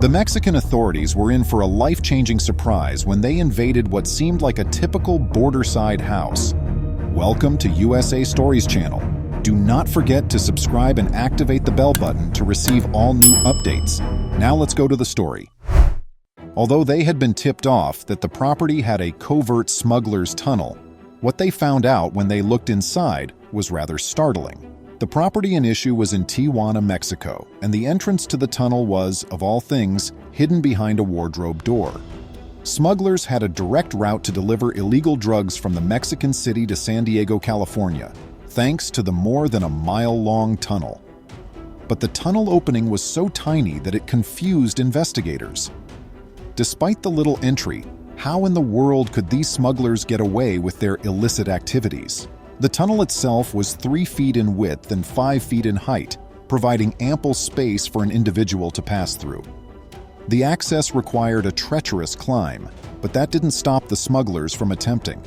The Mexican authorities were in for a life-changing surprise when they invaded what seemed like a typical border-side house. Welcome to USA Stories channel. Do not forget to subscribe and activate the bell button to receive all new updates. Now let's go to the story. Although they had been tipped off that the property had a covert smuggler's tunnel, what they found out when they looked inside was rather startling. The property in issue was in Tijuana, Mexico, and the entrance to the tunnel was, of all things, hidden behind a wardrobe door. Smugglers had a direct route to deliver illegal drugs from the Mexican city to San Diego, California, thanks to the more than a mile-long tunnel. But the tunnel opening was so tiny that it confused investigators. Despite the little entry, how in the world could these smugglers get away with their illicit activities? The tunnel itself was 3 feet in width and 5 feet in height, providing ample space for an individual to pass through. The access required a treacherous climb, but that didn't stop the smugglers from attempting.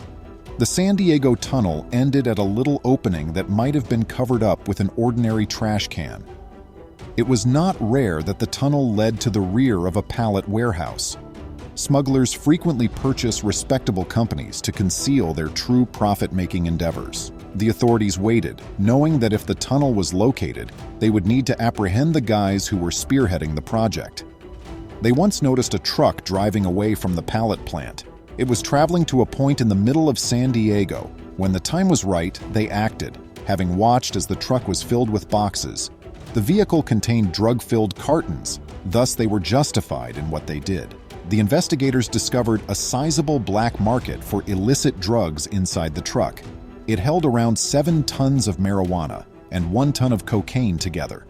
The San Diego tunnel ended at a little opening that might have been covered up with an ordinary trash can. It was not rare that the tunnel led to the rear of a pallet warehouse. Smugglers frequently purchase respectable companies to conceal their true profit-making endeavors. The authorities waited, knowing that if the tunnel was located, they would need to apprehend the guys who were spearheading the project. They once noticed a truck driving away from the pallet plant. It was traveling to a point in the middle of San Diego. When the time was right, they acted, having watched as the truck was filled with boxes. The vehicle contained drug-filled cartons, thus they were justified in what they did. The investigators discovered a sizable black market for illicit drugs inside the truck. It held around 7 tons of marijuana and 1 ton of cocaine together.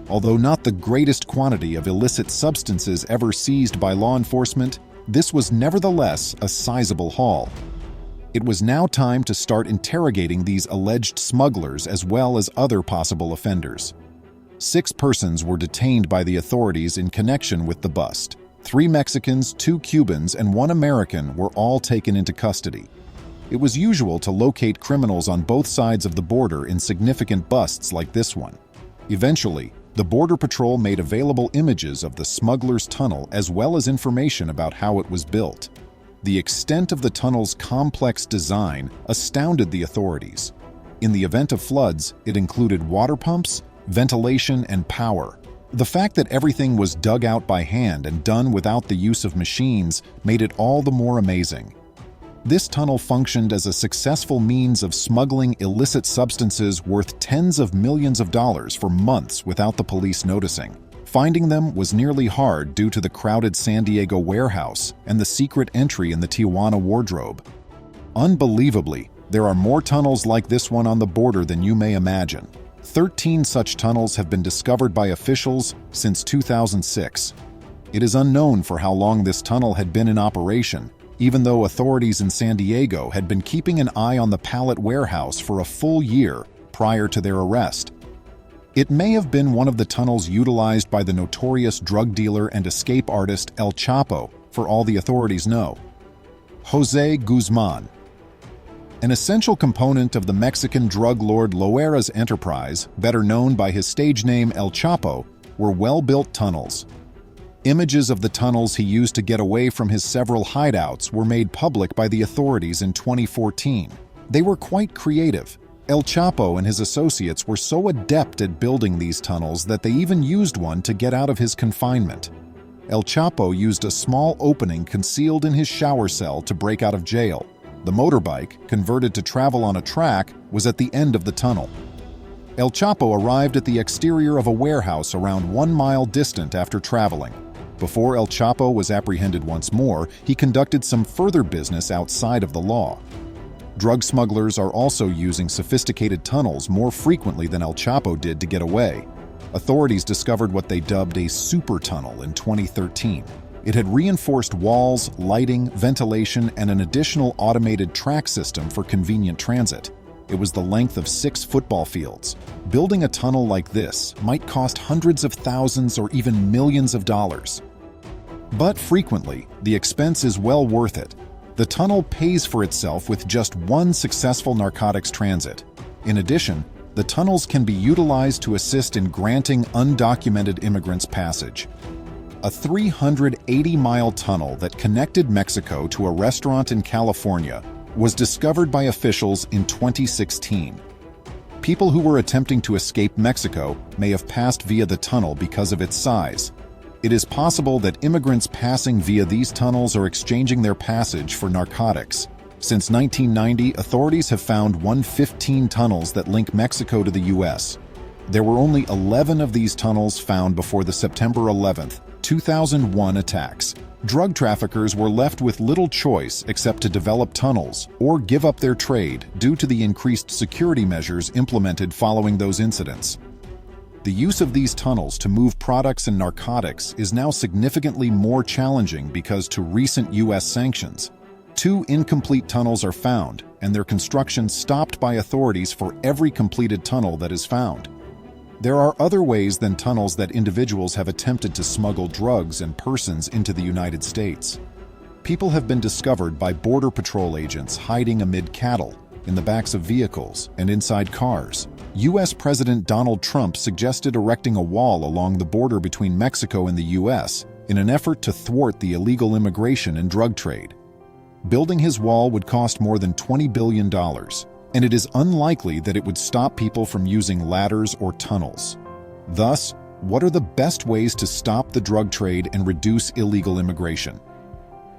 Although not the greatest quantity of illicit substances ever seized by law enforcement, this was nevertheless a sizable haul. It was now time to start interrogating these alleged smugglers as well as other possible offenders. 6 persons were detained by the authorities in connection with the bust. 3 Mexicans, 2 Cubans, and 1 American were all taken into custody. It was usual to locate criminals on both sides of the border in significant busts like this one. Eventually, the Border Patrol made available images of the smuggler's tunnel as well as information about how it was built. The extent of the tunnel's complex design astounded the authorities. In the event of floods, it included water pumps, ventilation, and power. The fact that everything was dug out by hand and done without the use of machines made it all the more amazing. This tunnel functioned as a successful means of smuggling illicit substances worth tens of millions of dollars for months without the police noticing. Finding them was nearly hard due to the crowded San Diego warehouse and the secret entry in the Tijuana wardrobe. Unbelievably, there are more tunnels like this one on the border than you may imagine. 13 such tunnels have been discovered by officials since 2006. It is unknown for how long this tunnel had been in operation, even though authorities in San Diego had been keeping an eye on the pallet warehouse for a full year prior to their arrest. It may have been one of the tunnels utilized by the notorious drug dealer and escape artist El Chapo, for all the authorities know. José Guzmán. An essential component of the Mexican drug lord Loera's enterprise, better known by his stage name El Chapo, were well-built tunnels. Images of the tunnels he used to get away from his several hideouts were made public by the authorities in 2014. They were quite creative. El Chapo and his associates were so adept at building these tunnels that they even used one to get out of his confinement. El Chapo used a small opening concealed in his shower cell to break out of jail. The motorbike, converted to travel on a track, was at the end of the tunnel. El Chapo arrived at the exterior of a warehouse around 1 mile distant after traveling. Before El Chapo was apprehended once more, he conducted some further business outside of the law. Drug smugglers are also using sophisticated tunnels more frequently than El Chapo did to get away. Authorities discovered what they dubbed a super tunnel in 2013. It had reinforced walls, lighting, ventilation, and an additional automated track system for convenient transit. It was the length of 6 football fields. Building a tunnel like this might cost hundreds of thousands or even millions of dollars. But frequently, the expense is well worth it. The tunnel pays for itself with just 1 successful narcotics transit. In addition, the tunnels can be utilized to assist in granting undocumented immigrants passage. A 380-mile tunnel that connected Mexico to a restaurant in California was discovered by officials in 2016. People who were attempting to escape Mexico may have passed via the tunnel because of its size. It is possible that immigrants passing via these tunnels are exchanging their passage for narcotics. Since 1990, authorities have found 115 tunnels that link Mexico to the U.S. There were only 11 of these tunnels found before the September 11, 2001 attacks. Drug traffickers were left with little choice except to develop tunnels or give up their trade due to the increased security measures implemented following those incidents. The use of these tunnels to move products and narcotics is now significantly more challenging because to recent U.S. sanctions. 2 incomplete tunnels are found, and their construction stopped by authorities for every completed tunnel that is found. There are other ways than tunnels that individuals have attempted to smuggle drugs and persons into the United States. People have been discovered by Border Patrol agents hiding amid cattle, in the backs of vehicles, and inside cars. U.S. President Donald Trump suggested erecting a wall along the border between Mexico and the U.S. in an effort to thwart the illegal immigration and drug trade. Building his wall would cost more than $20 billion. And it is unlikely that it would stop people from using ladders or tunnels. Thus, what are the best ways to stop the drug trade and reduce illegal immigration?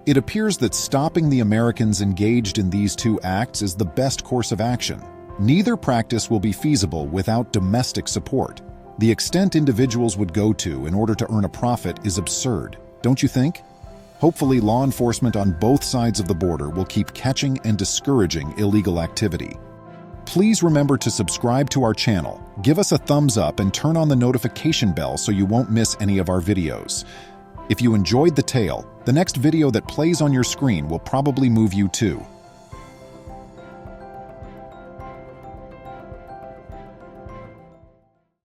It appears that stopping the Americans engaged in these 2 acts is the best course of action. Neither practice will be feasible without domestic support. The extent individuals would go to in order to earn a profit is absurd, don't you think? Hopefully, law enforcement on both sides of the border will keep catching and discouraging illegal activity. Please remember to subscribe to our channel, give us a thumbs up, and turn on the notification bell so you won't miss any of our videos. If you enjoyed the tale, the next video that plays on your screen will probably move you too.